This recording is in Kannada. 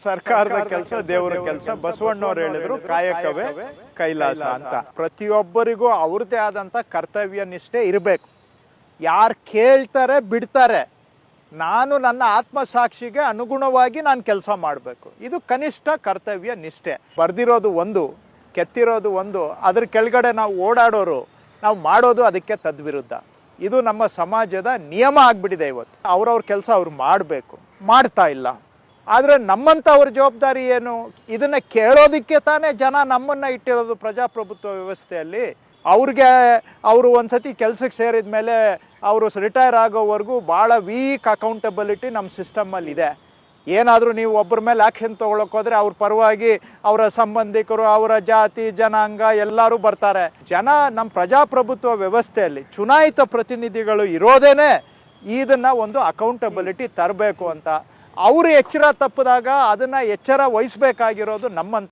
ಸರ್ಕಾರದ ಕೆಲಸ ದೇವರ ಕೆಲಸ. ಬಸವಣ್ಣವ್ರು ಹೇಳಿದ್ರು ಕಾಯಕವೇ ಕೈಲಾಸ ಅಂತ. ಪ್ರತಿಯೊಬ್ಬರಿಗೂ ಅವ್ರದ್ದೇ ಆದಂತ ಕರ್ತವ್ಯ ನಿಷ್ಠೆ ಇರಬೇಕು. ಯಾರು ಕೇಳ್ತಾರೆ ಬಿಡ್ತಾರೆ, ನಾನು ನನ್ನ ಆತ್ಮಸಾಕ್ಷಿಗೆ ಅನುಗುಣವಾಗಿ ನಾನು ಕೆಲಸ ಮಾಡಬೇಕು. ಇದು ಕನಿಷ್ಠ ಕರ್ತವ್ಯ ನಿಷ್ಠೆ. ಬರ್ದಿರೋದು ಒಂದು, ಕೆತ್ತಿರೋದು ಒಂದು, ಅದ್ರ ಕೆಳಗಡೆ ನಾವು ಓಡಾಡೋರು, ನಾವು ಮಾಡೋದು ಅದಕ್ಕೆ ತದ್ವಿರುದ್ಧ. ಇದು ನಮ್ಮ ಸಮಾಜದ ನಿಯಮ ಆಗಿಬಿಟ್ಟಿದೆ ಇವತ್ತು. ಅವ್ರವ್ರ ಕೆಲಸ ಅವ್ರು ಮಾಡಬೇಕು, ಮಾಡ್ತಾ ಇಲ್ಲ. ಆದರೆ ನಮ್ಮಂಥವ್ರ ಜವಾಬ್ದಾರಿ ಏನು? ಇದನ್ನು ಕೇಳೋದಕ್ಕೆ ತಾನೇ ಜನ ನಮ್ಮನ್ನು ಇಟ್ಟಿರೋದು ಪ್ರಜಾಪ್ರಭುತ್ವ ವ್ಯವಸ್ಥೆಯಲ್ಲಿ. ಅವರು ಒಂದು ಸತಿ ಕೆಲಸಕ್ಕೆ ಸೇರಿದ ಮೇಲೆ ಅವರು ರಿಟೈರ್ ಆಗೋವರೆಗೂ ಭಾಳ ವೀಕ್ ಅಕೌಂಟಬಿಲಿಟಿ ನಮ್ಮ ಸಿಸ್ಟಮಲ್ಲಿ ಇದೆ. ಏನಾದರೂ ನೀವು ಒಬ್ಬರ ಮೇಲೆ ಆ್ಯಕ್ಷನ್ ತೊಗೊಳಕ್ಕೆ ಹೋದರೆ ಅವ್ರ ಪರವಾಗಿ ಅವರ ಸಂಬಂಧಿಕರು, ಅವರ ಜಾತಿ ಜನಾಂಗ ಎಲ್ಲರೂ ಬರ್ತಾರೆ. ಜನ ನಮ್ಮ ಪ್ರಜಾಪ್ರಭುತ್ವ ವ್ಯವಸ್ಥೆಯಲ್ಲಿ ಚುನಾಯಿತ ಪ್ರತಿನಿಧಿಗಳು ಇರೋದೇ ಇದನ್ನು ಒಂದು ಅಕೌಂಟಬಿಲಿಟಿ ತರಬೇಕು ಅಂತ. ಅವರು ಎಚ್ಚರ ತಪ್ಪಿದಾಗ ಅದನ್ನು ಎಚ್ಚರ ವಹಿಸಬೇಕಾಗಿರೋದು ನಮ್ಮಂತ